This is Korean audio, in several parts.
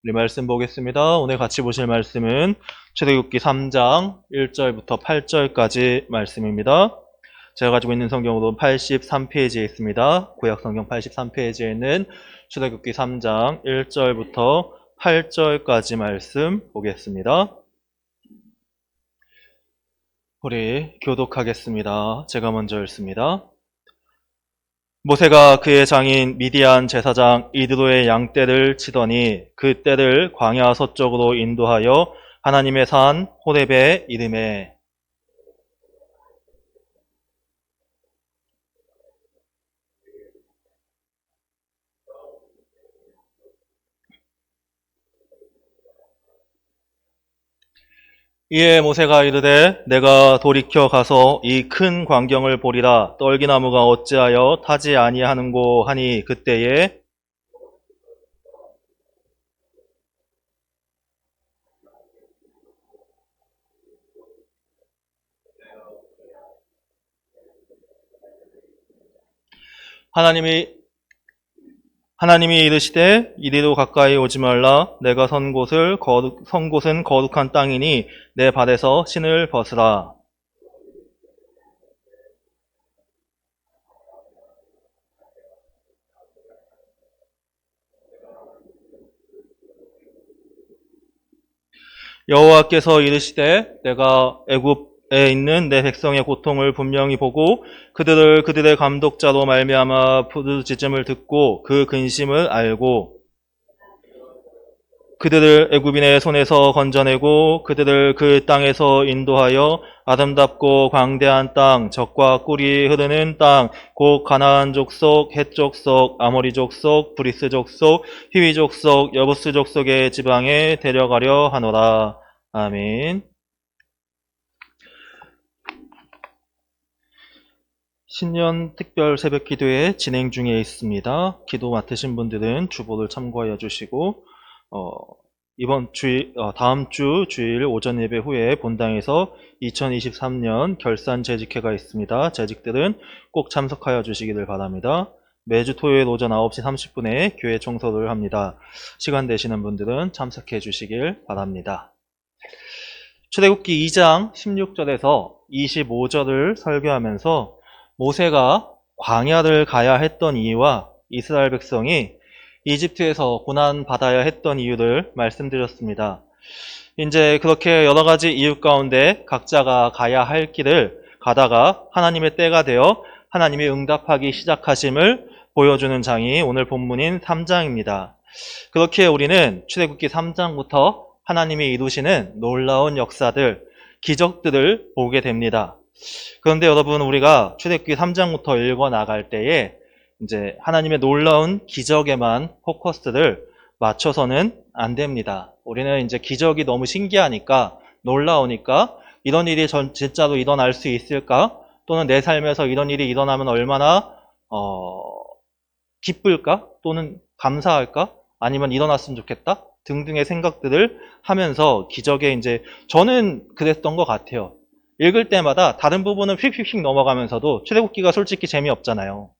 우리 말씀 보겠습니다. 오늘 같이 보실 말씀은 출애굽기 3장 1절부터 8절까지 말씀입니다. 제가 가지고 있는 성경으로 83페이지에 있습니다. 구약 성경 83페이지에 있는 출애굽기 3장 1절부터 8절까지 말씀 보겠습니다. 우리 교독하겠습니다. 제가 먼저 읽습니다. 모세가 그의 장인 미디안 제사장 이드로의 양떼를 치더니 그 떼를 광야 서쪽으로 인도하여 하나님의 산 호렙에 이르매 이에 모세가 이르되 내가 돌이켜 가서 이 큰 광경을 보리라 떨기나무가 어찌하여 타지 아니하는고 하니 그때에 하나님이 이르시되 이리로 가까이 오지 말라 내가 선 곳은 거룩한 땅이니 내 발에서 신을 벗으라. 여호와께서 이르시되 내가 애굽에 있는 내 백성의 고통을 분명히 보고 그들의 감독자로 말미암아 부르짖음을 듣고 그 근심을 알고 그들을 애굽인의 손에서 건져내고 그들을 그 땅에서 인도하여 아름답고 광대한 땅, 젖과 꿀이 흐르는 땅, 곧 가나안 족속, 헷 족속, 아모리 족속, 브리스 족속, 히위 족속, 여부스 족속의 지방에 데려가려 하노라. 아멘. 신년 특별 새벽 기도회 진행 중에 있습니다. 기도 맡으신 분들은 주보를 참고하여 주시고 다음 주 주일 오전 예배 후에 본당에서 2023년 결산 재직회가 있습니다. 재직들은 꼭 참석하여 주시기를 바랍니다. 매주 토요일 오전 9시 30분에 교회 청소를 합니다. 시간 되시는 분들은 참석해 주시길 바랍니다. 출애굽기 2장 16절에서 25절을 설교하면서 모세가 광야를 가야 했던 이유와 이스라엘 백성이 이집트에서 고난받아야 했던 이유를 말씀드렸습니다. 이제 그렇게 여러 가지 이유 가운데 각자가 가야 할 길을 가다가 하나님의 때가 되어 하나님이 응답하기 시작하심을 보여주는 장이 오늘 본문인 3장입니다. 그렇게 우리는 출애굽기 3장부터 하나님이 이루시는 놀라운 역사들, 기적들을 보게 됩니다. 그런데 여러분, 우리가 출애굽기 3장부터 읽어 나갈 때에 이제 하나님의 놀라운 기적에만 포커스를 맞춰서는 안 됩니다. 우리는 이제 기적이 너무 신기하니까, 놀라우니까 이런 일이 진짜로 일어날 수 있을까? 또는 내 삶에서 이런 일이 일어나면 얼마나 기쁠까? 또는 감사할까? 아니면 일어났으면 좋겠다? 등등의 생각들을 하면서 기적에 이제 저는 그랬던 것 같아요. 읽을 때마다 다른 부분은 휙휙휙 넘어가면서도 출애굽기가 솔직히 재미없잖아요.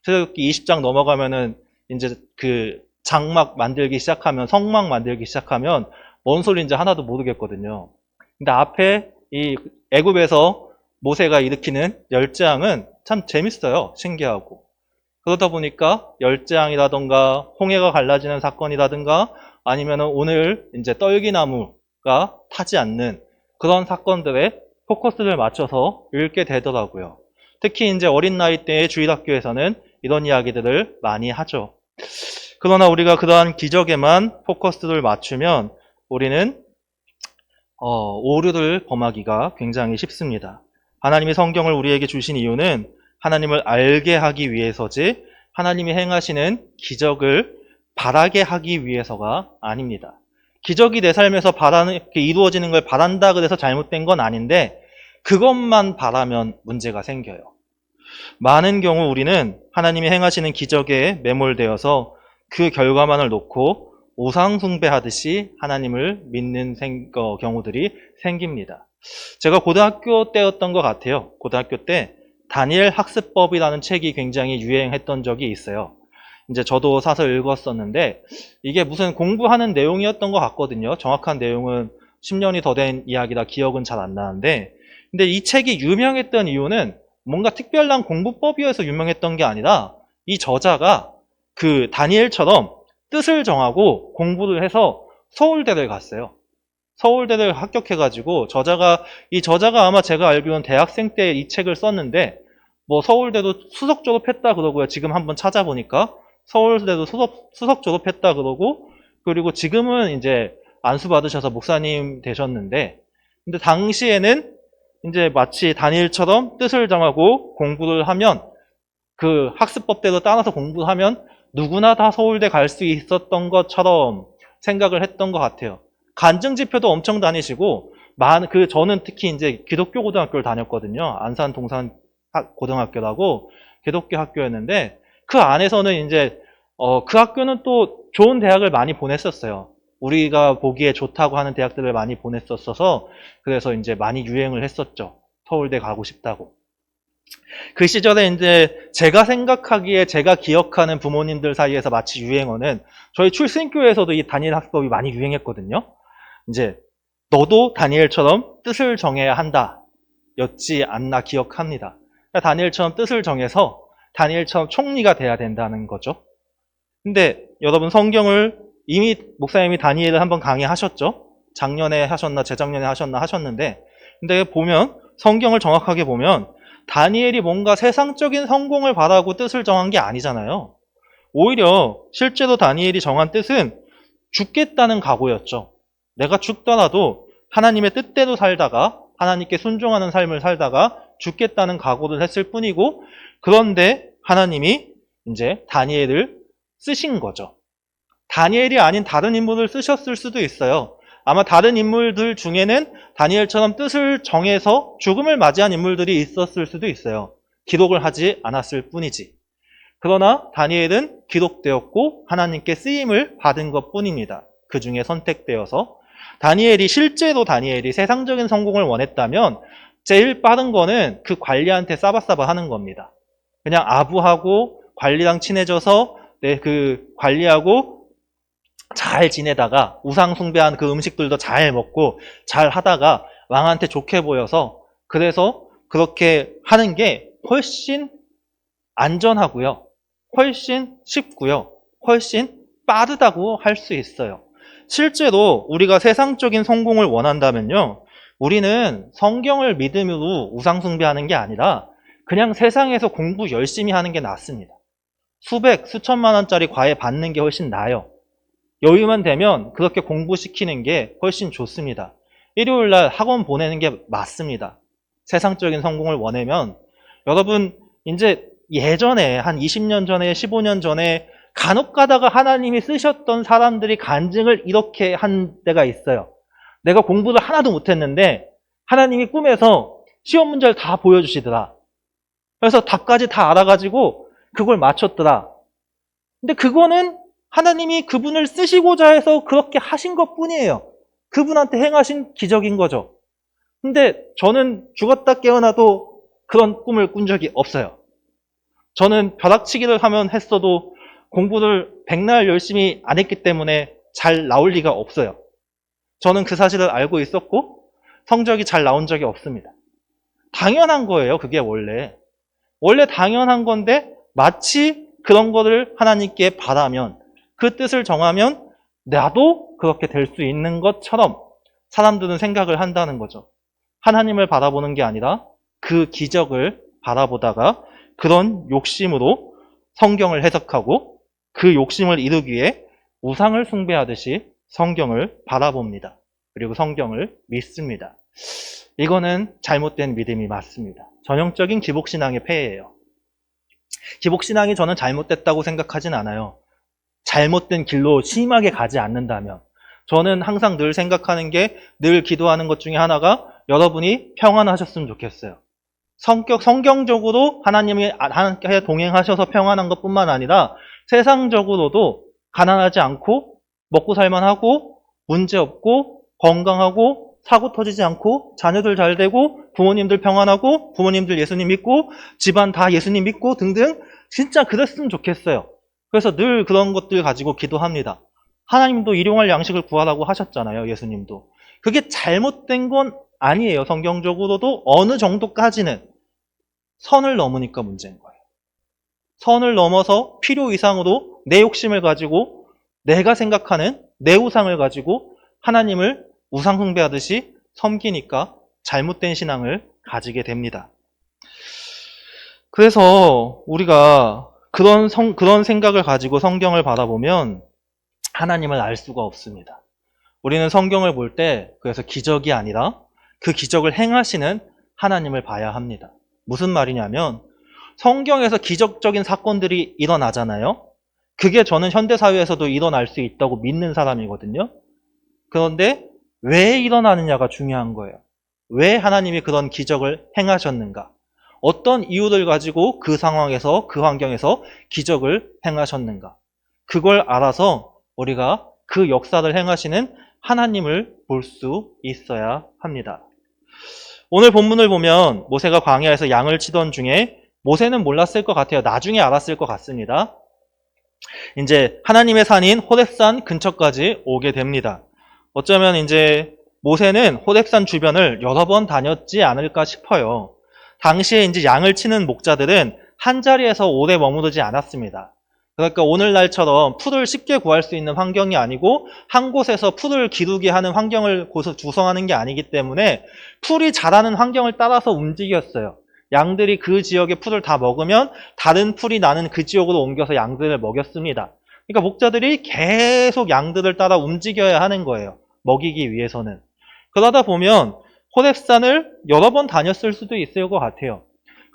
출애굽기 20장 넘어가면은 이제 그 장막 만들기 시작하면, 성막 만들기 시작하면 뭔 소리인지 하나도 모르겠거든요. 근데 앞에 이 애굽에서 모세가 일으키는 열재앙은 참 재밌어요. 신기하고. 그러다 보니까 열재앙이라던가 홍해가 갈라지는 사건이라든가 아니면은 오늘 이제 떨기나무가 타지 않는 그런 사건들에 포커스를 맞춰서 읽게 되더라고요. 특히 이제 어린 나이 때의 주일학교에서는 이런 이야기들을 많이 하죠. 그러나 우리가 그러한 기적에만 포커스를 맞추면 우리는 오류를 범하기가 굉장히 쉽습니다. 하나님이 성경을 우리에게 주신 이유는 하나님을 알게 하기 위해서지 하나님이 행하시는 기적을 바라게 하기 위해서가 아닙니다. 기적이 내 삶에서 이루어지는 걸 바란다 그래서 잘못된 건 아닌데 그것만 바라면 문제가 생겨요. 많은 경우 우리는 하나님이 행하시는 기적에 매몰되어서 그 결과만을 놓고 우상 숭배하듯이 하나님을 믿는 경우들이 생깁니다. 제가 고등학교 때였던 것 같아요. 고등학교 때 다니엘 학습법이라는 책이 굉장히 유행했던 적이 있어요. 이제 저도 사서 읽었었는데 이게 무슨 공부하는 내용이었던 것 같거든요. 정확한 내용은 10년이 더 된 이야기라 기억은 잘 안 나는데, 근데 이 책이 유명했던 이유는 뭔가 특별한 공부법이어서 유명했던 게 아니라 이 저자가 그 다니엘처럼 뜻을 정하고 공부를 해서 서울대를 갔어요. 서울대를 합격해가지고 이 저자가 아마 제가 알기로는 대학생 때 이 책을 썼는데 뭐 서울대도 수석 졸업했다 그러고요. 지금 한번 찾아보니까 서울대도 수석 졸업했다 그러고, 그리고 지금은 이제 안수 받으셔서 목사님 되셨는데, 근데 당시에는 이제 마치 다니엘처럼 뜻을 정하고 공부를 하면, 그 학습법대로 따라서 공부를 하면 누구나 다 서울대 갈 수 있었던 것처럼 생각을 했던 것 같아요. 간증 집회도 엄청 다니시고, 저는 특히 이제 기독교 고등학교를 다녔거든요. 안산 동산 고등학교라고 기독교 학교였는데, 그 안에서는 이제 그 학교는 또 좋은 대학을 많이 보냈었어요. 우리가 보기에 좋다고 하는 대학들을 많이 보냈었어서, 그래서 이제 많이 유행을 했었죠. 서울대 가고 싶다고. 그 시절에 이제 제가 생각하기에, 제가 기억하는 부모님들 사이에서 마치 유행어는, 저희 출신교에서도 이 다니엘 학습법이 많이 유행했거든요. 이제 너도 다니엘처럼 뜻을 정해야 한다 였지 않나 기억합니다. 그러니까 다니엘처럼 뜻을 정해서 다니엘처럼 총리가 돼야 된다는 거죠. 근데 여러분, 성경을 이미 목사님이 다니엘을 한번 강의하셨죠. 작년에 하셨나 재작년에 하셨는데, 근데 보면 성경을 정확하게 보면 다니엘이 뭔가 세상적인 성공을 바라고 뜻을 정한 게 아니잖아요. 오히려 실제로 다니엘이 정한 뜻은 죽겠다는 각오였죠. 내가 죽더라도 하나님의 뜻대로 살다가, 하나님께 순종하는 삶을 살다가 죽겠다는 각오를 했을 뿐이고, 그런데 하나님이 이제 다니엘을 쓰신 거죠. 다니엘이 아닌 다른 인물을 쓰셨을 수도 있어요. 아마 다른 인물들 중에는 다니엘처럼 뜻을 정해서 죽음을 맞이한 인물들이 있었을 수도 있어요. 기록을 하지 않았을 뿐이지. 그러나 다니엘은 기록되었고 하나님께 쓰임을 받은 것 뿐입니다. 그 중에 선택되어서. 실제로 다니엘이 세상적인 성공을 원했다면 제일 빠른 거는 그 관리한테 싸바싸바 하는 겁니다. 그냥 아부하고 관리랑 친해져서 그 관리하고 잘 지내다가 우상 숭배한 그 음식들도 잘 먹고 잘 하다가 왕한테 좋게 보여서, 그래서 그렇게 하는 게 훨씬 안전하고요, 훨씬 쉽고요, 훨씬 빠르다고 할 수 있어요. 실제로 우리가 세상적인 성공을 원한다면요, 우리는 성경을 믿음으로 우상 숭배하는 게 아니라 그냥 세상에서 공부 열심히 하는 게 낫습니다. 수천만 원짜리 과외 받는 게 훨씬 나아요. 여유만 되면 그렇게 공부시키는 게 훨씬 좋습니다. 일요일날 학원 보내는 게 맞습니다. 세상적인 성공을 원하면. 여러분, 이제 예전에 한 20년 전에 15년 전에 간혹 가다가 하나님이 쓰셨던 사람들이 간증을 이렇게 한 때가 있어요. 내가 공부를 하나도 못했는데 하나님이 꿈에서 시험 문제를 다 보여주시더라. 그래서 답까지 다 알아가지고 그걸 맞췄더라. 근데 그거는 하나님이 그분을 쓰시고자 해서 그렇게 하신 것 뿐이에요. 그분한테 행하신 기적인 거죠. 근데 저는 죽었다 깨어나도 그런 꿈을 꾼 적이 없어요. 저는 벼락치기를 하면 했어도 공부를 백날 열심히 안 했기 때문에 잘 나올 리가 없어요. 저는 그 사실을 알고 있었고 성적이 잘 나온 적이 없습니다. 당연한 거예요. 그게 원래 당연한 건데, 마치 그런 거를 하나님께 바라면, 그 뜻을 정하면 나도 그렇게 될 수 있는 것처럼 사람들은 생각을 한다는 거죠. 하나님을 바라보는 게 아니라 그 기적을 바라보다가 그런 욕심으로 성경을 해석하고 그 욕심을 이루기 위해 우상을 숭배하듯이 성경을 바라봅니다. 그리고 성경을 믿습니다. 이거는 잘못된 믿음이 맞습니다. 전형적인 기복신앙의 폐해예요. 기복신앙이 저는 잘못됐다고 생각하진 않아요. 잘못된 길로 심하게 가지 않는다면. 저는 항상 늘 생각하는 게, 늘 기도하는 것 중에 하나가 여러분이 평안하셨으면 좋겠어요. 성경적으로 하나님이 함께 동행하셔서 평안한 것뿐만 아니라 세상적으로도 가난하지 않고 먹고 살만하고 문제없고 건강하고 사고 터지지 않고 자녀들 잘 되고 부모님들 평안하고 부모님들 예수님 믿고 집안 다 예수님 믿고 등등, 진짜 그랬으면 좋겠어요. 그래서 늘 그런 것들 가지고 기도합니다. 하나님도 일용할 양식을 구하라고 하셨잖아요. 예수님도. 그게 잘못된 건 아니에요. 성경적으로도 어느 정도까지는 선을 넘으니까 문제인 거예요. 선을 넘어서 필요 이상으로 내 욕심을 가지고 내가 생각하는 내 우상을 가지고 하나님을 우상 숭배하듯이 섬기니까 잘못된 신앙을 가지게 됩니다. 그래서 우리가 그런 생각을 가지고 성경을 바라보면 하나님을 알 수가 없습니다. 우리는 성경을 볼 때 그래서 기적이 아니라 그 기적을 행하시는 하나님을 봐야 합니다. 무슨 말이냐면 성경에서 기적적인 사건들이 일어나잖아요. 그게 저는 현대사회에서도 일어날 수 있다고 믿는 사람이거든요. 그런데 왜 일어나느냐가 중요한 거예요. 왜 하나님이 그런 기적을 행하셨는가? 어떤 이유를 가지고 그 상황에서, 그 환경에서 기적을 행하셨는가? 그걸 알아서 우리가 그 역사를 행하시는 하나님을 볼 수 있어야 합니다. 오늘 본문을 보면 모세가 광야에서 양을 치던 중에 모세는 몰랐을 것 같아요. 나중에 알았을 것 같습니다. 이제 하나님의 산인 호렙산 근처까지 오게 됩니다. 어쩌면 이제 모세는 호렙산 주변을 여러 번 다녔지 않을까 싶어요. 당시에 이제 양을 치는 목자들은 한 자리에서 오래 머무르지 않았습니다. 그러니까 오늘날처럼 풀을 쉽게 구할 수 있는 환경이 아니고 한 곳에서 풀을 기르게 하는 환경을 구성하는 게 아니기 때문에 풀이 자라는 환경을 따라서 움직였어요. 양들이 그 지역의 풀을 다 먹으면 다른 풀이 나는 그 지역으로 옮겨서 양들을 먹였습니다. 그러니까 목자들이 계속 양들을 따라 움직여야 하는 거예요. 먹이기 위해서는. 그러다 보면 호렙산을 여러 번 다녔을 수도 있을 것 같아요.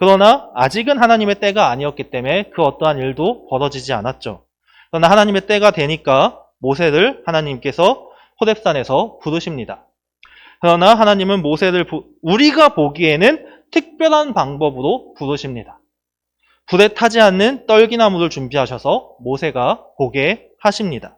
그러나 아직은 하나님의 때가 아니었기 때문에 그 어떠한 일도 벌어지지 않았죠. 그러나 하나님의 때가 되니까 모세를 하나님께서 호렙산에서 부르십니다. 그러나 하나님은 모세를 우리가 보기에는 특별한 방법으로 부르십니다. 불에 타지 않는 떨기나무를 준비하셔서 모세가 보게 하십니다.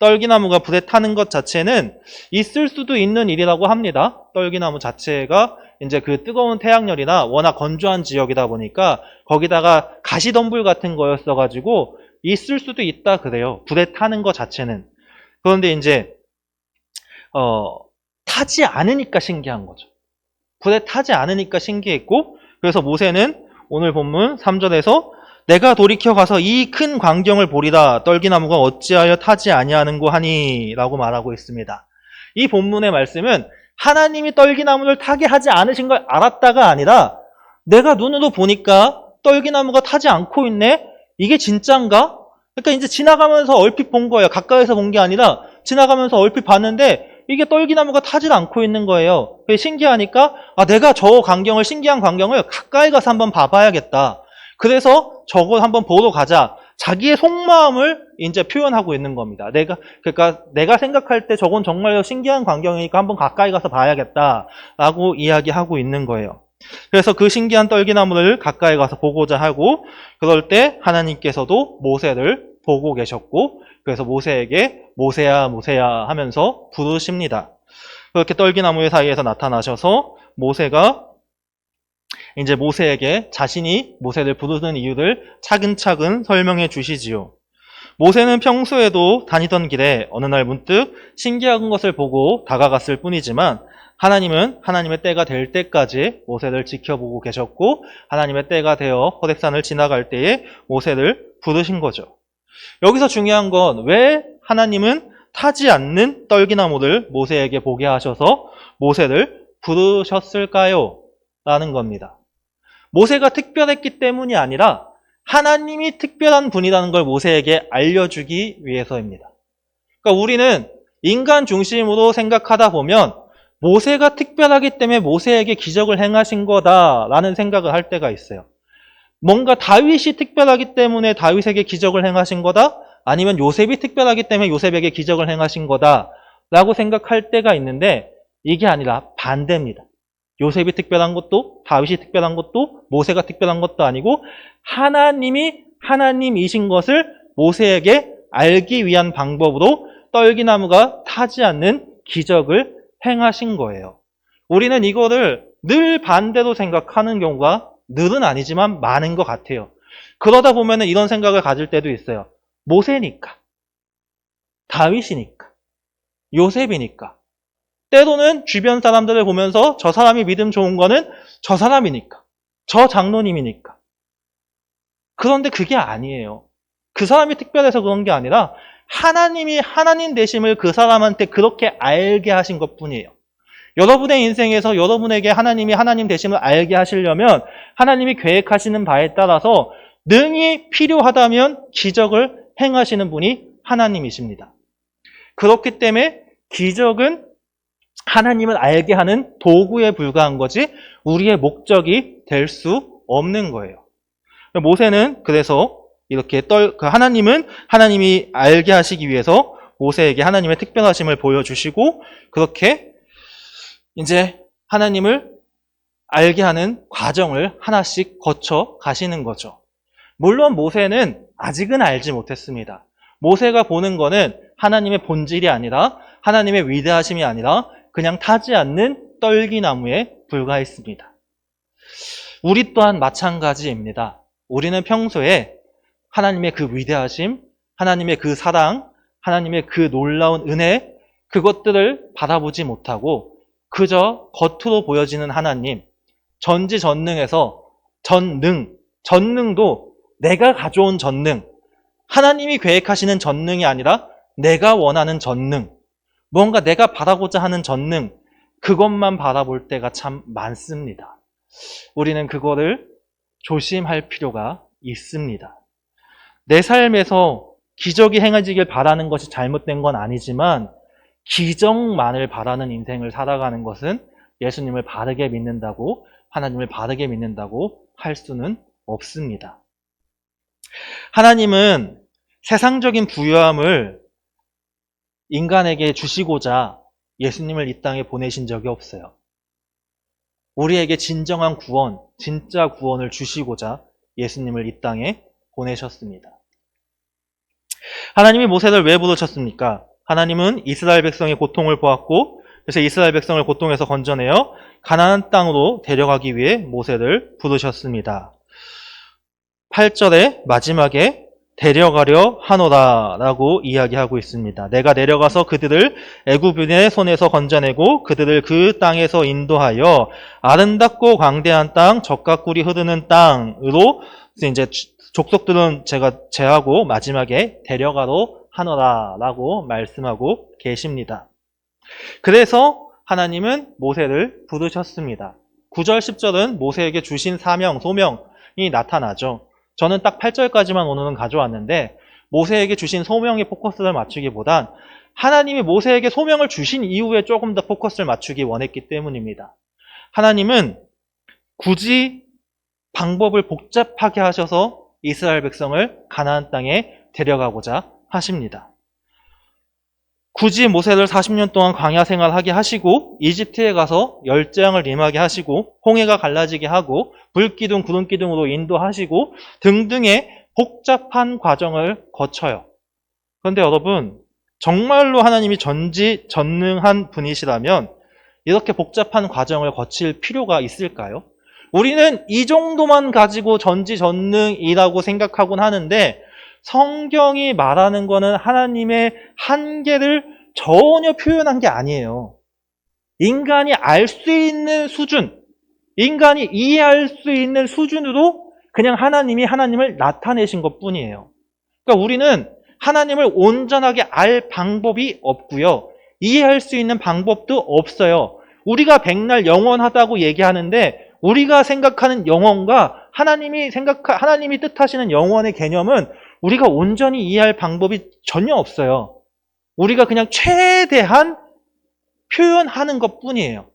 떨기나무가 불에 타는 것 자체는 있을 수도 있는 일이라고 합니다. 떨기나무 자체가 이제 그 뜨거운 태양열이나 워낙 건조한 지역이다 보니까 거기다가 가시덤불 같은 거였어가지고 있을 수도 있다 그래요. 불에 타는 것 자체는. 그런데 이제 타지 않으니까 신기한 거죠. 불에 타지 않으니까 신기했고, 그래서 모세는 오늘 본문 3절에서 내가 돌이켜 가서 이 큰 광경을 보리라 떨기나무가 어찌하여 타지 아니하는고 하니 라고 말하고 있습니다. 이 본문의 말씀은 하나님이 떨기나무를 타게 하지 않으신 걸 알았다가 아니라 내가 눈으로 보니까 떨기나무가 타지 않고 있네? 이게 진짠가? 그러니까 이제 지나가면서 얼핏 본 거예요. 가까이서 본 게 아니라 지나가면서 얼핏 봤는데 이게 떨기나무가 타질 않고 있는 거예요. 그게 신기하니까 내가 저 광경을, 신기한 광경을 가까이 가서 한번 봐봐야겠다. 그래서 저걸 한번 보러 가자. 자기의 속마음을 이제 표현하고 있는 겁니다. 그러니까 내가 생각할 때 저건 정말 신기한 광경이니까 한번 가까이 가서 봐야겠다라고 이야기하고 있는 거예요. 그래서 그 신기한 떨기나무를 가까이 가서 보고자 하고, 그럴 때 하나님께서도 모세를 보고 계셨고, 그래서 모세에게 모세야 모세야 하면서 부르십니다. 그렇게 떨기나무의 사이에서 나타나셔서 모세가 이제 모세에게 자신이 모세를 부르는 이유를 차근차근 설명해 주시지요. 모세는 평소에도 다니던 길에 어느 날 문득 신기한 것을 보고 다가갔을 뿐이지만 하나님은 하나님의 때가 될 때까지 모세를 지켜보고 계셨고 하나님의 때가 되어 호렙산을 지나갈 때에 모세를 부르신 거죠. 여기서 중요한 건 왜 하나님은 타지 않는 떨기나무를 모세에게 보게 하셔서 모세를 부르셨을까요? 라는 겁니다. 모세가 특별했기 때문이 아니라 하나님이 특별한 분이라는 걸 모세에게 알려주기 위해서입니다. 그러니까 우리는 인간 중심으로 생각하다 보면 모세가 특별하기 때문에 모세에게 기적을 행하신 거다라는 생각을 할 때가 있어요. 뭔가 다윗이 특별하기 때문에 다윗에게 기적을 행하신 거다? 아니면 요셉이 특별하기 때문에 요셉에게 기적을 행하신 거다라고 생각할 때가 있는데 이게 아니라 반대입니다. 요셉이 특별한 것도 다윗이 특별한 것도 모세가 특별한 것도 아니고 하나님이 하나님이신 것을 모세에게 알기 위한 방법으로 떨기나무가 타지 않는 기적을 행하신 거예요. 우리는 이거를 늘 반대로 생각하는 경우가 늘은 아니지만 많은 것 같아요. 그러다 보면 이런 생각을 가질 때도 있어요. 모세니까, 다윗이니까, 요셉이니까, 때로는 주변 사람들을 보면서 저 사람이 믿음 좋은 거는 저 사람이니까, 저 장로님이니까. 그런데 그게 아니에요. 그 사람이 특별해서 그런 게 아니라 하나님이 하나님 되심을 그 사람한테 그렇게 알게 하신 것뿐이에요. 여러분의 인생에서 여러분에게 하나님이 하나님 되심을 알게 하시려면 하나님이 계획하시는 바에 따라서 능히 필요하다면 기적을 행하시는 분이 하나님이십니다. 그렇기 때문에 기적은 하나님을 알게 하는 도구에 불과한 거지 우리의 목적이 될 수 없는 거예요. 모세는 그래서 이렇게 하나님은 하나님이 알게 하시기 위해서 모세에게 하나님의 특별하심을 보여주시고 그렇게 이제 하나님을 알게 하는 과정을 하나씩 거쳐 가시는 거죠. 물론 모세는 아직은 알지 못했습니다. 모세가 보는 거는 하나님의 본질이 아니라 하나님의 위대하심이 아니라 그냥 타지 않는 떨기나무에 불과했습니다. 우리 또한 마찬가지입니다. 우리는 평소에 하나님의 그 위대하심, 하나님의 그 사랑, 하나님의 그 놀라운 은혜, 그것들을 바라보지 못하고 그저 겉으로 보여지는 하나님, 전지전능에서 전능도 내가 가져온 전능, 하나님이 계획하시는 전능이 아니라 내가 원하는 전능, 뭔가 내가 바라고자 하는 전능, 그것만 바라볼 때가 참 많습니다. 우리는 그거를 조심할 필요가 있습니다. 내 삶에서 기적이 행해지길 바라는 것이 잘못된 건 아니지만 기적만을 바라는 인생을 살아가는 것은 예수님을 바르게 믿는다고, 하나님을 바르게 믿는다고 할 수는 없습니다. 하나님은 세상적인 부유함을 인간에게 주시고자 예수님을 이 땅에 보내신 적이 없어요. 우리에게 진정한 구원, 진짜 구원을 주시고자 예수님을 이 땅에 보내셨습니다. 하나님이 모세를 왜 부르셨습니까? 하나님은 이스라엘 백성의 고통을 보았고 그래서 이스라엘 백성을 고통에서 건져내어 가나안 땅으로 데려가기 위해 모세를 부르셨습니다. 8절의 마지막에 데려가려 하노라 라고 이야기하고 있습니다. 내가 내려가서 그들을 애굽인의 손에서 건져내고 그들을 그 땅에서 인도하여 아름답고 광대한 땅, 젖과 꿀이 흐르는 땅으로 이제 족속들은 제가 제하고 마지막에 데려가러 하노라 라고 말씀하고 계십니다. 그래서 하나님은 모세를 부르셨습니다. 9절, 10절은 모세에게 주신 사명, 소명이 나타나죠. 저는 딱 8절까지만 오늘은 가져왔는데 모세에게 주신 소명에 포커스를 맞추기보단 하나님이 모세에게 소명을 주신 이후에 조금 더 포커스를 맞추기 원했기 때문입니다. 하나님은 굳이 방법을 복잡하게 하셔서 이스라엘 백성을 가나안 땅에 데려가고자 하십니다. 굳이 모세를 40년 동안 광야 생활하게 하시고 이집트에 가서 열재앙을 임하게 하시고 홍해가 갈라지게 하고 불기둥 구름기둥으로 인도하시고 등등의 복잡한 과정을 거쳐요. 그런데 여러분 정말로 하나님이 전지전능한 분이시라면 이렇게 복잡한 과정을 거칠 필요가 있을까요? 우리는 이 정도만 가지고 전지전능이라고 생각하곤 하는데 성경이 말하는 거는 하나님의 한계를 전혀 표현한 게 아니에요. 인간이 알 수 있는 수준, 인간이 이해할 수 있는 수준으로 그냥 하나님이 하나님을 나타내신 것뿐이에요. 그러니까 우리는 하나님을 온전하게 알 방법이 없고요. 이해할 수 있는 방법도 없어요. 우리가 백날 영원하다고 얘기하는데 우리가 생각하는 영원과 하나님이 뜻하시는 영원의 개념은 우리가 온전히 이해할 방법이 전혀 없어요. 우리가 그냥 최대한 표현하는 것뿐이에요.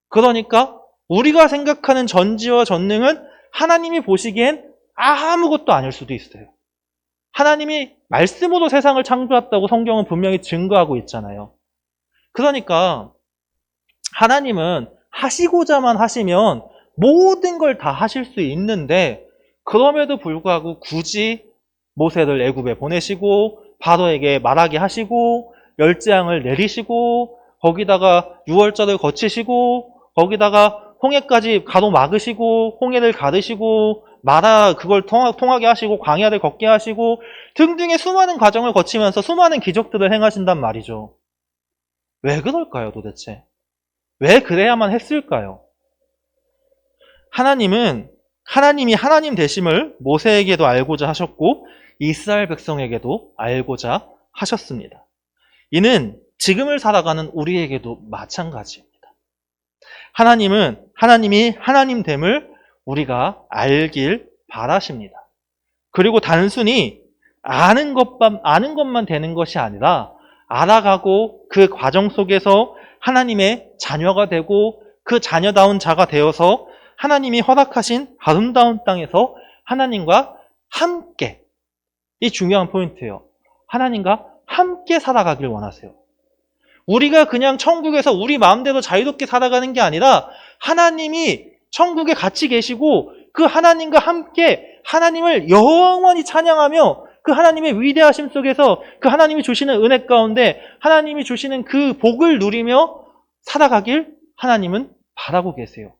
그러니까 우리가 생각하는 전지와 전능은 하나님이 보시기엔 아무것도 아닐 수도 있어요. 하나님이 말씀으로 세상을 창조했다고 성경은 분명히 증거하고 있잖아요. 그러니까 하나님은 하시고자만 하시면 모든 걸 다 하실 수 있는데 그럼에도 불구하고 굳이 모세를 애굽에 보내시고 바로에게 말하게 하시고 열재앙을 내리시고 거기다가 유월절을 거치시고 거기다가 홍해까지 가로막으시고 홍해를 가르시고 마다 그걸 통하게 하시고 광야를 걷게 하시고 등등의 수많은 과정을 거치면서 수많은 기적들을 행하신단 말이죠. 왜 그럴까요, 도대체? 왜 그래야만 했을까요? 하나님이 하나님 되심을 모세에게도 알고자 하셨고 이스라엘 백성에게도 알고자 하셨습니다. 이는 지금을 살아가는 우리에게도 마찬가지입니다. 하나님이 하나님됨을 우리가 알길 바라십니다. 그리고 단순히 아는 것만 되는 것이 아니라 알아가고 그 과정 속에서 하나님의 자녀가 되고 그 자녀다운 자가 되어서 하나님이 허락하신 아름다운 땅에서 하나님과 함께, 이 중요한 포인트예요. 하나님과 함께 살아가길 원하세요. 우리가 그냥 천국에서 우리 마음대로 자유롭게 살아가는 게 아니라 하나님이 천국에 같이 계시고 그 하나님과 함께 하나님을 영원히 찬양하며 그 하나님의 위대하심 속에서 그 하나님이 주시는 은혜 가운데 하나님이 주시는 그 복을 누리며 살아가길 하나님은 바라고 계세요.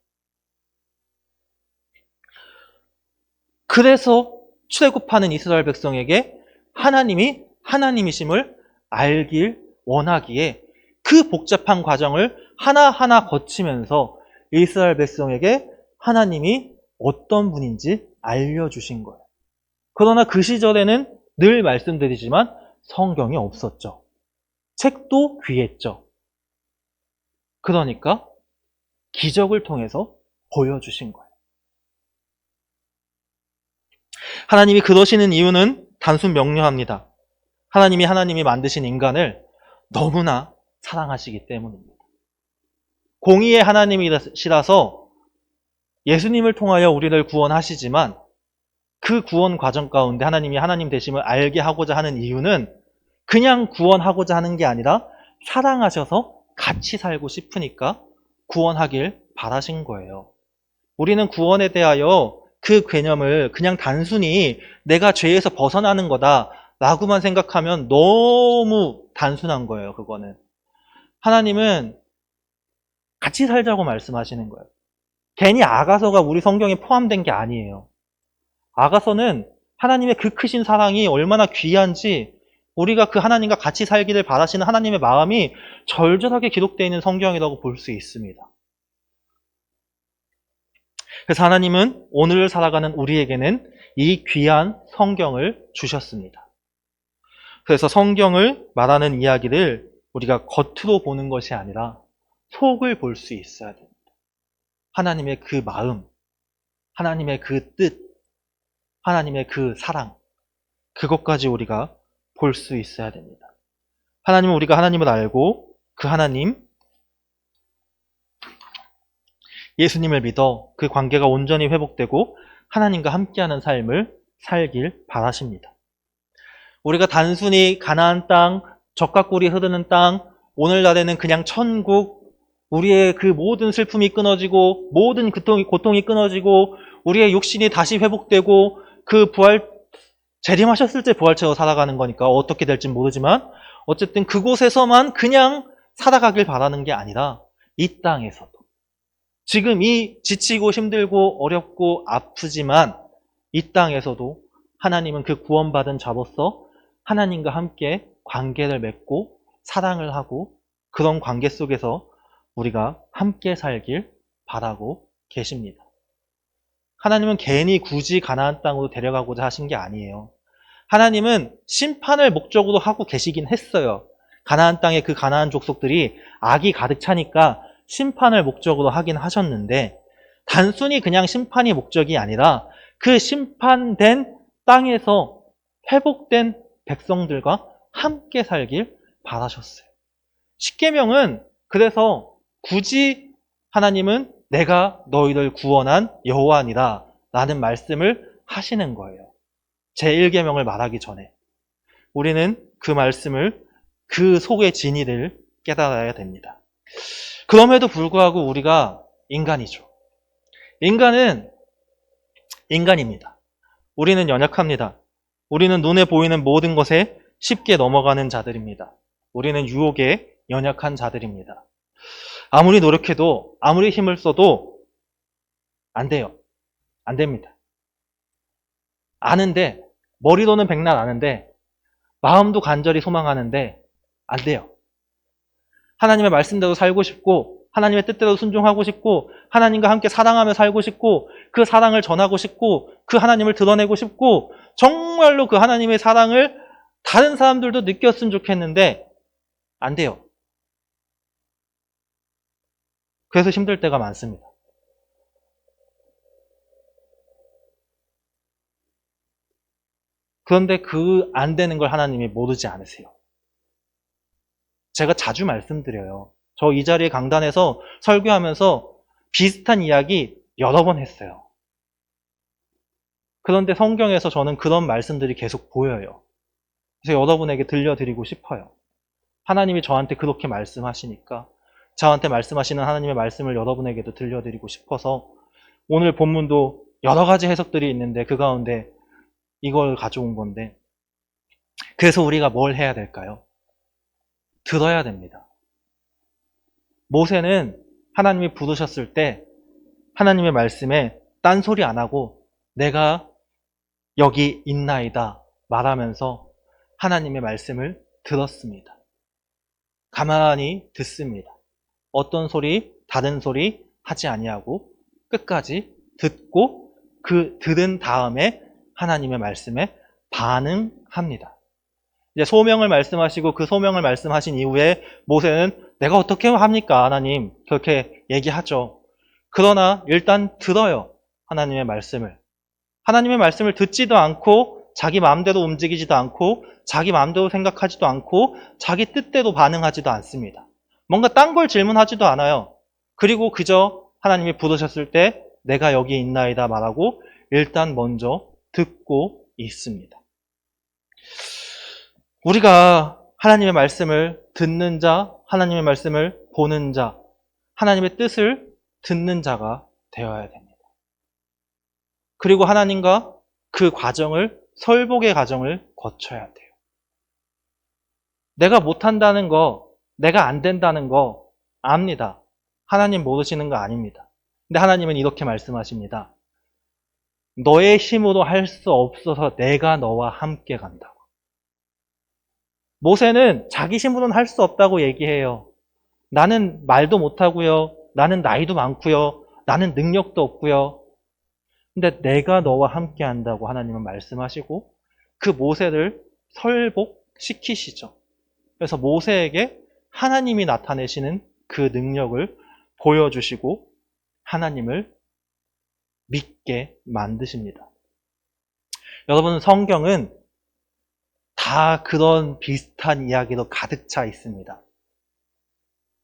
그래서 출애굽하는 이스라엘 백성에게 하나님이 하나님이심을 알길 원하기에 그 복잡한 과정을 하나하나 거치면서 이스라엘 백성에게 하나님이 어떤 분인지 알려주신 거예요. 그러나 그 시절에는 늘 말씀드리지만 성경이 없었죠. 책도 귀했죠. 그러니까 기적을 통해서 보여주신 거예요. 하나님이 그러시는 이유는 단순 명료합니다. 하나님이 만드신 인간을 너무나 사랑하시기 때문입니다. 공의의 하나님이시라서 예수님을 통하여 우리를 구원하시지만 그 구원 과정 가운데 하나님이 하나님 되심을 알게 하고자 하는 이유는 그냥 구원하고자 하는 게 아니라 사랑하셔서 같이 살고 싶으니까 구원하길 바라신 거예요. 우리는 구원에 대하여 그 개념을 그냥 단순히 내가 죄에서 벗어나는 거다라고만 생각하면 너무 단순한 거예요, 그거는. 하나님은 같이 살자고 말씀하시는 거예요. 괜히 아가서가 우리 성경에 포함된 게 아니에요. 아가서는 하나님의 그 크신 사랑이 얼마나 귀한지 우리가 그 하나님과 같이 살기를 바라시는 하나님의 마음이 절절하게 기록되어 있는 성경이라고 볼 수 있습니다. 그래서 하나님은 오늘을 살아가는 우리에게는 이 귀한 성경을 주셨습니다. 그래서 성경을 말하는 이야기를 우리가 겉으로 보는 것이 아니라 속을 볼 수 있어야 됩니다. 하나님의 그 마음, 하나님의 그 뜻, 하나님의 그 사랑, 그것까지 우리가 볼 수 있어야 됩니다. 하나님은 우리가 하나님을 알고 그 하나님, 예수님을 믿어 그 관계가 온전히 회복되고 하나님과 함께하는 삶을 살길 바라십니다. 우리가 단순히 가나안 땅, 젖과 꿀이 흐르는 땅, 오늘날에는 그냥 천국, 우리의 그 모든 슬픔이 끊어지고 모든 고통이 끊어지고 우리의 육신이 다시 회복되고 그 재림하셨을 때 부활체로 살아가는 거니까 어떻게 될지 모르지만 어쨌든 그곳에서만 그냥 살아가길 바라는 게 아니라 이 땅에서도 지금 이 지치고 힘들고 어렵고 아프지만 이 땅에서도 하나님은 그 구원받은 자로서 하나님과 함께 관계를 맺고 사랑을 하고 그런 관계 속에서 우리가 함께 살길 바라고 계십니다. 하나님은 괜히 굳이 가나안 땅으로 데려가고자 하신 게 아니에요. 하나님은 심판을 목적으로 하고 계시긴 했어요. 가나안 땅의 그 가나안 족속들이 악이 가득 차니까 심판을 목적으로 하긴 하셨는데 단순히 그냥 심판이 목적이 아니라 그 심판된 땅에서 회복된 백성들과 함께 살길 바라셨어요. 십계명은 그래서 굳이 하나님은 내가 너희를 구원한 여호와니라 라는 말씀을 하시는 거예요. 제1계명을 말하기 전에 우리는 그 말씀을 그 속의 진리를 깨달아야 됩니다. 그럼에도 불구하고 우리가 인간이죠. 인간은 인간입니다. 우리는 연약합니다. 우리는 눈에 보이는 모든 것에 쉽게 넘어가는 자들입니다. 우리는 유혹에 연약한 자들입니다. 아무리 노력해도 아무리 힘을 써도 안 돼요. 안 됩니다. 아는데, 머리로는 백날 아는데, 마음도 간절히 소망하는데, 안 돼요. 하나님의 말씀대로 살고 싶고, 하나님의 뜻대로 순종하고 싶고, 하나님과 함께 사랑하며 살고 싶고, 그 사랑을 전하고 싶고, 그 하나님을 드러내고 싶고, 정말로 그 하나님의 사랑을 다른 사람들도 느꼈으면 좋겠는데, 안 돼요. 그래서 힘들 때가 많습니다. 그런데 그 안 되는 걸 하나님이 모르지 않으세요. 제가 자주 말씀드려요. 저 이 자리에 강단에서 설교하면서 비슷한 이야기 여러 번 했어요. 그런데 성경에서 저는 그런 말씀들이 계속 보여요. 그래서 여러분에게 들려드리고 싶어요. 하나님이 저한테 그렇게 말씀하시니까 저한테 말씀하시는 하나님의 말씀을 여러분에게도 들려드리고 싶어서 오늘 본문도 여러 가지 해석들이 있는데 그 가운데 이걸 가져온 건데, 그래서 우리가 뭘 해야 될까요? 들어야 됩니다. 모세는 하나님이 부르셨을 때 하나님의 말씀에 딴소리 안 하고 내가 여기 있나이다 말하면서 하나님의 말씀을 들었습니다. 가만히 듣습니다. 어떤 소리, 다른 소리 하지 아니하고 끝까지 듣고 그 들은 다음에 하나님의 말씀에 반응합니다. 이제 소명을 말씀하시고 그 소명을 말씀하신 이후에 모세는 내가 어떻게 합니까 하나님, 그렇게 얘기하죠. 그러나 일단 들어요. 하나님의 말씀을. 하나님의 말씀을 듣지도 않고 자기 마음대로 움직이지도 않고 자기 마음대로 생각하지도 않고 자기 뜻대로 반응하지도 않습니다. 뭔가 딴 걸 질문하지도 않아요. 그리고 그저 하나님이 부르셨을 때 내가 여기 있나이다 말하고 일단 먼저 듣고 있습니다. 우리가 하나님의 말씀을 듣는 자, 하나님의 말씀을 보는 자, 하나님의 뜻을 듣는 자가 되어야 됩니다. 그리고 하나님과 그 과정을, 설복의 과정을 거쳐야 돼요. 내가 못한다는 거, 내가 안 된다는 거 압니다. 하나님 모르시는 거 아닙니다. 근데 하나님은 이렇게 말씀하십니다. 너의 힘으로 할 수 없어서 내가 너와 함께 간다고. 모세는 자기 힘으로는 할 수 없다고 얘기해요. 나는 말도 못하고요. 나는 나이도 많고요. 나는 능력도 없고요. 근데 내가 너와 함께 한다고 하나님은 말씀하시고 그 모세를 설복시키시죠. 그래서 모세에게 하나님이 나타내시는 그 능력을 보여주시고 하나님을 믿게 만드십니다. 여러분, 성경은 다 그런 비슷한 이야기로 가득 차 있습니다.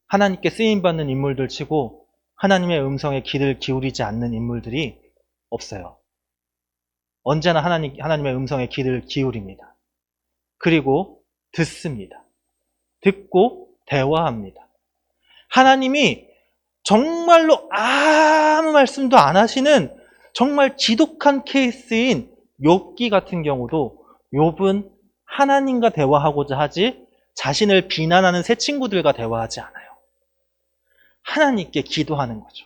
하나님께 쓰임받는 인물들 치고 하나님의 음성에 귀를 기울이지 않는 인물들이 없어요. 언제나 하나님의 음성에 귀를 기울입니다. 그리고 듣습니다. 듣고 대화합니다. 하나님이 정말로 아무 말씀도 안 하시는 정말 지독한 케이스인 욥기 같은 경우도 욥은 하나님과 대화하고자 하지 자신을 비난하는 새 친구들과 대화하지 않아요. 하나님께 기도하는 거죠.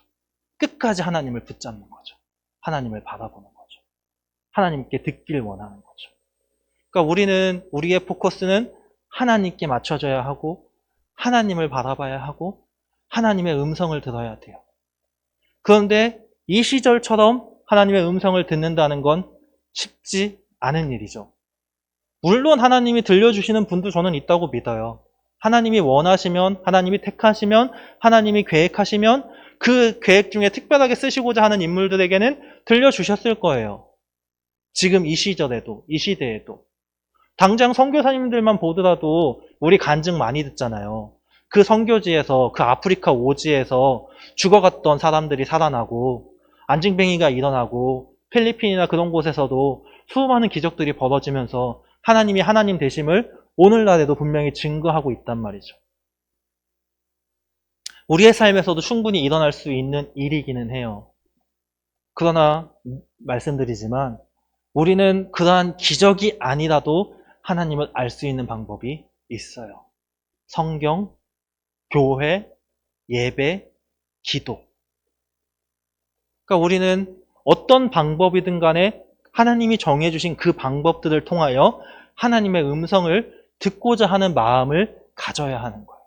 끝까지 하나님을 붙잡는 거죠. 하나님을 바라보는 거죠. 하나님께 듣길 원하는 거죠. 그러니까 우리의 포커스는 하나님께 맞춰져야 하고 하나님을 바라봐야 하고 하나님의 음성을 들어야 돼요. 그런데 이 시절처럼 하나님의 음성을 듣는다는 건 쉽지 않은 일이죠. 물론 하나님이 들려주시는 분도 저는 있다고 믿어요. 하나님이 원하시면, 하나님이 택하시면, 하나님이 계획하시면 그 계획 중에 특별하게 쓰시고자 하는 인물들에게는 들려주셨을 거예요. 지금 이 시절에도, 이 시대에도. 당장 선교사님들만 보더라도 우리 간증 많이 듣잖아요. 그 선교지에서, 그 아프리카 오지에서 죽어갔던 사람들이 살아나고 안징뱅이가 일어나고 필리핀이나 그런 곳에서도 수많은 기적들이 벌어지면서 하나님이 하나님 되심을 오늘날에도 분명히 증거하고 있단 말이죠. 우리의 삶에서도 충분히 일어날 수 있는 일이기는 해요. 그러나 말씀드리지만 우리는 그러한 기적이 아니라도 하나님을 알 수 있는 방법이 있어요. 성경, 교회, 예배, 기도. 그러니까 우리는 어떤 방법이든 간에 하나님이 정해주신 그 방법들을 통하여 하나님의 음성을 듣고자 하는 마음을 가져야 하는 거예요.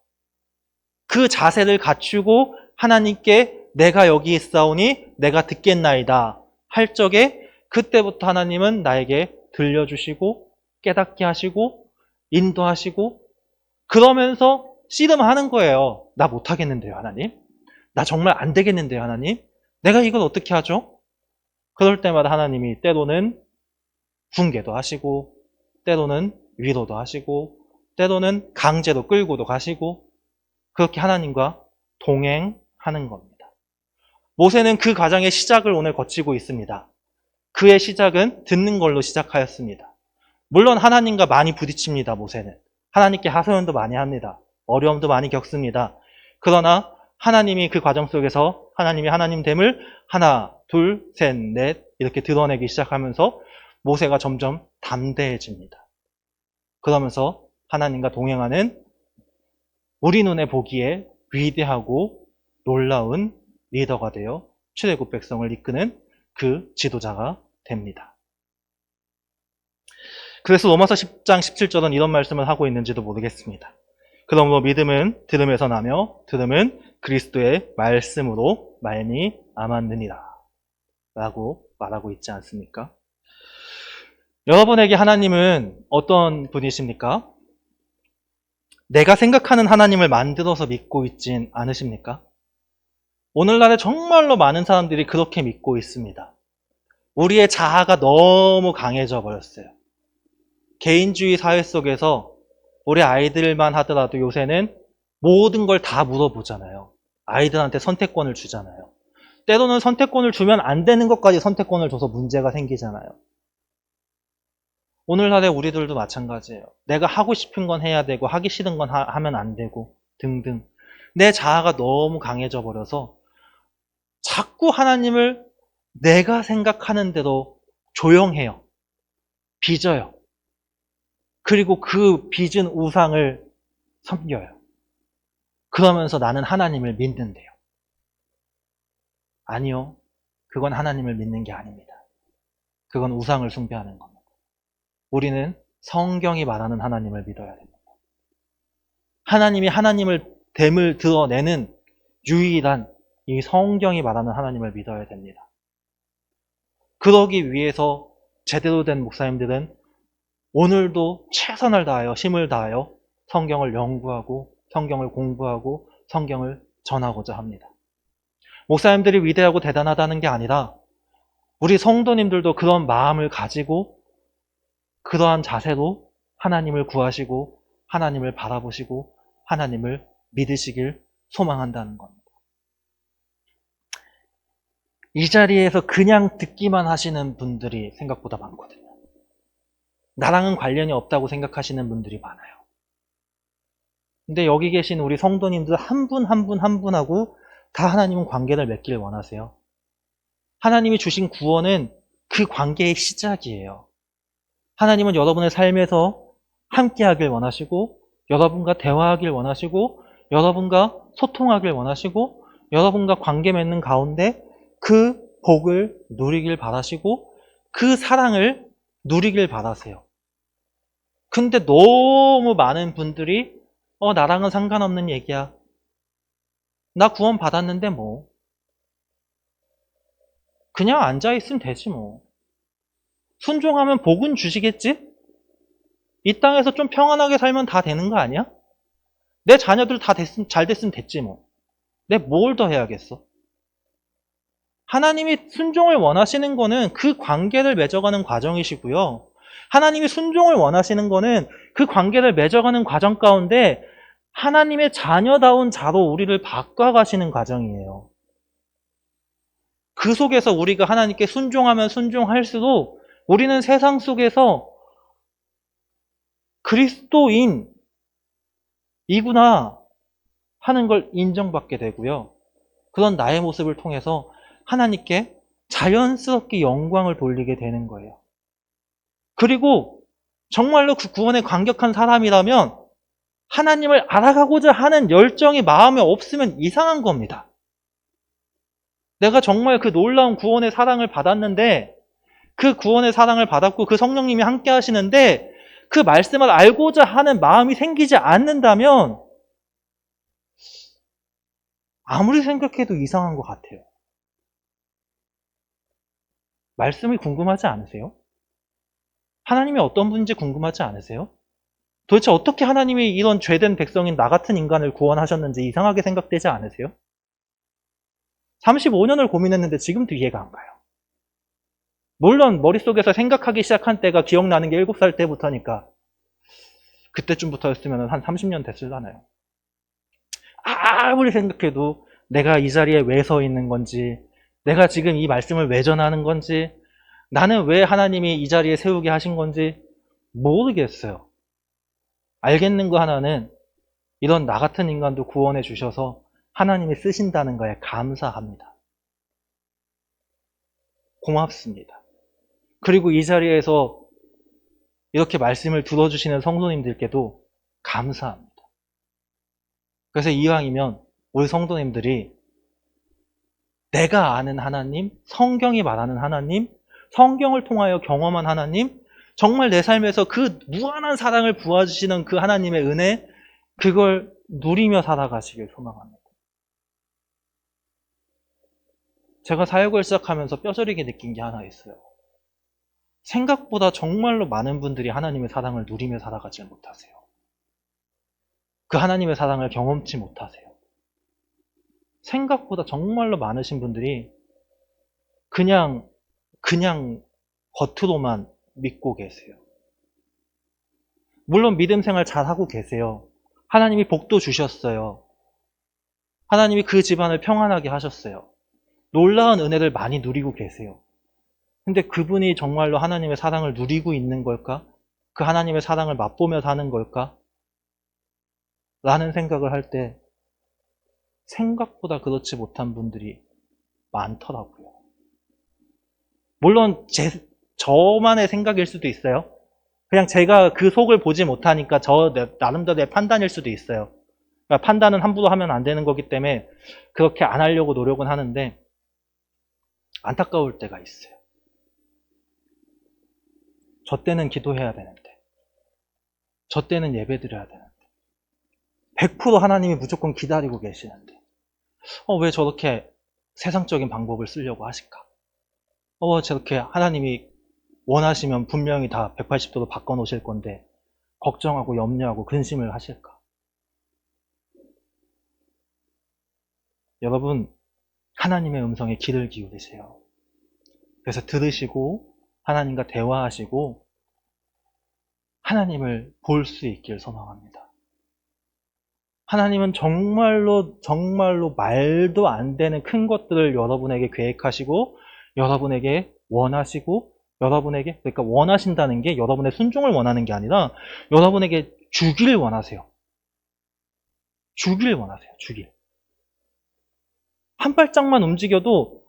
그 자세를 갖추고 하나님께 내가 여기 있사오니 내가 듣겠나이다 할 적에 그때부터 하나님은 나에게 들려주시고 깨닫게 하시고 인도하시고 그러면서 씨름하는 거예요. 나 못하겠는데요, 하나님? 나 정말 안 되겠는데요, 하나님? 내가 이걸 어떻게 하죠? 그럴 때마다 하나님이 때로는 훈계도 하시고 때로는 위로도 하시고 때로는 강제로 끌고도 가시고 그렇게 하나님과 동행하는 겁니다. 모세는 그 과정의 시작을 오늘 거치고 있습니다. 그의 시작은 듣는 걸로 시작하였습니다. 물론 하나님과 많이 부딪힙니다, 모세는. 하나님께 하소연도 많이 합니다. 어려움도 많이 겪습니다. 그러나 하나님이 그 과정 속에서 하나님이 하나님됨을 하나, 둘, 셋, 넷 이렇게 드러내기 시작하면서 모세가 점점 담대해집니다. 그러면서 하나님과 동행하는 우리 눈에 보기에 위대하고 놀라운 리더가 되어 출애굽 백성을 이끄는 그 지도자가 됩니다. 그래서 로마서 10장 17절은 이런 말씀을 하고 있는지도 모르겠습니다. 그러므로 믿음은 들음에서 나며 들음은 그리스도의 말씀으로 말미암았느니라 라고 말하고 있지 않습니까? 여러분에게 하나님은 어떤 분이십니까? 내가 생각하는 하나님을 만들어서 믿고 있진 않으십니까? 오늘날에 정말로 많은 사람들이 그렇게 믿고 있습니다. 우리의 자아가 너무 강해져 버렸어요. 개인주의 사회 속에서 우리 아이들만 하더라도 요새는 모든 걸 다 물어보잖아요. 아이들한테 선택권을 주잖아요. 때로는 선택권을 주면 안 되는 것까지 선택권을 줘서 문제가 생기잖아요. 오늘날의 우리들도 마찬가지예요. 내가 하고 싶은 건 해야 되고 하기 싫은 건 하면 안 되고 등등. 내 자아가 너무 강해져 버려서 자꾸 하나님을 내가 생각하는 대로 조용해요. 빚어요. 그리고 그 빚은 우상을 섬겨요. 그러면서 나는 하나님을 믿는데요. 아니요. 그건 하나님을 믿는 게 아닙니다. 그건 우상을 숭배하는 겁니다. 우리는 성경이 말하는 하나님을 믿어야 됩니다. 하나님이 하나님을 됨을 드러내는 유일한 이 성경이 말하는 하나님을 믿어야 됩니다. 그러기 위해서 제대로 된 목사님들은 오늘도 최선을 다하여 힘을 다하여 성경을 연구하고 성경을 공부하고 성경을 전하고자 합니다. 목사님들이 위대하고 대단하다는 게 아니라 우리 성도님들도 그런 마음을 가지고 그러한 자세로 하나님을 구하시고 하나님을 바라보시고 하나님을 믿으시길 소망한다는 겁니다. 이 자리에서 그냥 듣기만 하시는 분들이 생각보다 많거든요. 나랑은 관련이 없다고 생각하시는 분들이 많아요. 근데 여기 계신 우리 성도님들 한 분 한 분 한 분하고 다 하나님은 관계를 맺기를 원하세요. 하나님이 주신 구원은 그 관계의 시작이에요. 하나님은 여러분의 삶에서 함께하길 원하시고 여러분과 대화하길 원하시고 여러분과 소통하길 원하시고 여러분과 관계 맺는 가운데 그 복을 누리길 바라시고 그 사랑을 누리길 바라세요. 근데 너무 많은 분들이 나랑은 상관없는 얘기야. 나 구원 받았는데 뭐. 그냥 앉아있으면 되지 뭐. 순종하면 복은 주시겠지? 이 땅에서 좀 평안하게 살면 다 되는 거 아니야? 내 자녀들 다 잘 됐으면 됐지 뭐. 내 뭘 더 해야겠어? 하나님이 순종을 원하시는 거는 그 관계를 맺어가는 과정이시고요. 하나님이 순종을 원하시는 거는 그 관계를 맺어가는 과정 가운데 하나님의 자녀다운 자로 우리를 바꿔가시는 과정이에요. 그 속에서 우리가 하나님께 순종하면 순종할수록 우리는 세상 속에서 그리스도인이구나 하는 걸 인정받게 되고요. 그런 나의 모습을 통해서 하나님께 자연스럽게 영광을 돌리게 되는 거예요. 그리고 정말로 그 구원에 감격한 사람이라면 하나님을 알아가고자 하는 열정이 마음에 없으면 이상한 겁니다. 내가 정말 그 놀라운 구원의 사랑을 받았는데 그 구원의 사랑을 받았고 그 성령님이 함께 하시는데 그 말씀을 알고자 하는 마음이 생기지 않는다면 아무리 생각해도 이상한 것 같아요. 말씀이 궁금하지 않으세요? 하나님이 어떤 분인지 궁금하지 않으세요? 도대체 어떻게 하나님이 이런 죄된 백성인 나 같은 인간을 구원하셨는지 이상하게 생각되지 않으세요? 35년을 고민했는데 지금도 이해가 안 가요. 물론 머릿속에서 생각하기 시작한 때가 기억나는 게 7살 때부터니까 그때쯤부터였으면 한 30년 됐을라나요. 아무리 생각해도 내가 이 자리에 왜 서 있는 건지, 내가 지금 이 말씀을 왜 전하는 건지, 나는 왜 하나님이 이 자리에 세우게 하신 건지 모르겠어요. 알겠는 거 하나는 이런 나 같은 인간도 구원해 주셔서 하나님이 쓰신다는 거에 감사합니다. 고맙습니다. 그리고 이 자리에서 이렇게 말씀을 들어주시는 성도님들께도 감사합니다. 그래서 이왕이면 우리 성도님들이 내가 아는 하나님, 성경이 말하는 하나님, 성경을 통하여 경험한 하나님, 정말 내 삶에서 그 무한한 사랑을 부어주시는 그 하나님의 은혜, 그걸 누리며 살아가시길 소망합니다. 제가 사역을 시작하면서 뼈저리게 느낀 게 하나 있어요. 생각보다 정말로 많은 분들이 하나님의 사랑을 누리며 살아가지 못하세요. 그 하나님의 사랑을 경험치 못하세요. 생각보다 정말로 많으신 분들이 그냥 겉으로만 믿고 계세요. 물론 믿음 생활 잘하고 계세요. 하나님이 복도 주셨어요. 하나님이 그 집안을 평안하게 하셨어요. 놀라운 은혜를 많이 누리고 계세요. 근데 그분이 정말로 하나님의 사랑을 누리고 있는 걸까? 그 하나님의 사랑을 맛보며 사는 걸까? 라는 생각을 할 때 생각보다 그렇지 못한 분들이 많더라고요. 물론 저만의 생각일 수도 있어요. 그냥 제가 그 속을 보지 못하니까 나름대로 내 판단일 수도 있어요. 그러니까 판단은 함부로 하면 안 되는 거기 때문에 그렇게 안 하려고 노력은 하는데 안타까울 때가 있어요. 저 때는 기도해야 되는데, 저 때는 예배 드려야 되는데, 100% 하나님이 무조건 기다리고 계시는데 왜 저렇게 세상적인 방법을 쓰려고 하실까? 저렇게 하나님이 원하시면 분명히 다 180도로 바꿔놓으실 건데 걱정하고 염려하고 근심을 하실까? 여러분, 하나님의 음성에 귀를 기울이세요. 그래서 들으시고 하나님과 대화하시고 하나님을 볼 수 있길 소망합니다. 하나님은 정말로 말도 안 되는 큰 것들을 여러분에게 계획하시고 여러분에게 원하시고 여러분에게, 그러니까 원하신다는 게 여러분의 순종을 원하는 게 아니라 여러분에게 주길 원하세요. 주길 원하세요. 주길. 한 발짝만 움직여도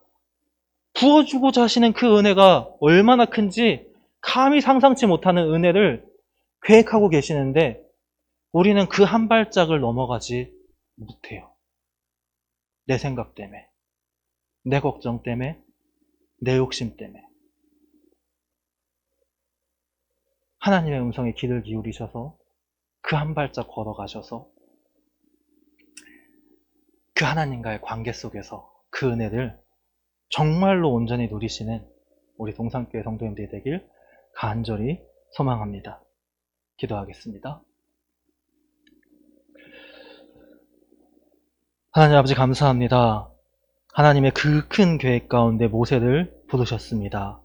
부어주고자 하시는 그 은혜가 얼마나 큰지 감히 상상치 못하는 은혜를 계획하고 계시는데 우리는 그 한 발짝을 넘어가지 못해요. 내 생각 때문에, 내 걱정 때문에, 내 욕심 때문에. 하나님의 음성에 귀를 기울이셔서 그 한 발짝 걸어가셔서 그 하나님과의 관계 속에서 그 은혜를 정말로 온전히 누리시는 우리 동산교회 성도님들이 되길 간절히 소망합니다. 기도하겠습니다. 하나님 아버지 감사합니다. 하나님의 그 큰 계획 가운데 모세를 부르셨습니다.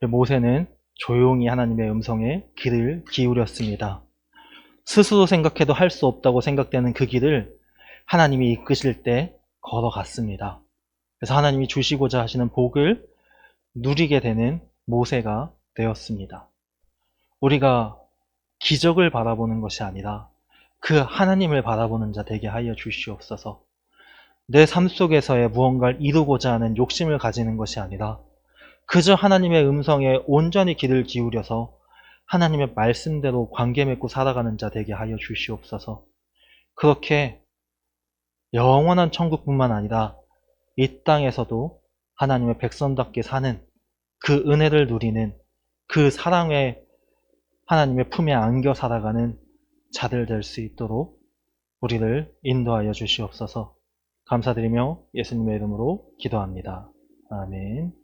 모세는 조용히 하나님의 음성에 귀를 기울였습니다. 스스로 생각해도 할 수 없다고 생각되는 그 길을 하나님이 이끄실 때 걸어갔습니다. 그래서 하나님이 주시고자 하시는 복을 누리게 되는 모세가 되었습니다. 우리가 기적을 바라보는 것이 아니라 그 하나님을 바라보는 자 되게 하여 주시옵소서. 내 삶 속에서의 무언가를 이루고자 하는 욕심을 가지는 것이 아니라 그저 하나님의 음성에 온전히 귀를 기울여서 하나님의 말씀대로 관계 맺고 살아가는 자 되게 하여 주시옵소서. 그렇게 영원한 천국뿐만 아니라 이 땅에서도 하나님의 백성답게 사는 그 은혜를 누리는 그 사랑의 하나님의 품에 안겨 살아가는 자들 될 수 있도록 우리를 인도하여 주시옵소서. 감사드리며 예수님의 이름으로 기도합니다. 아멘.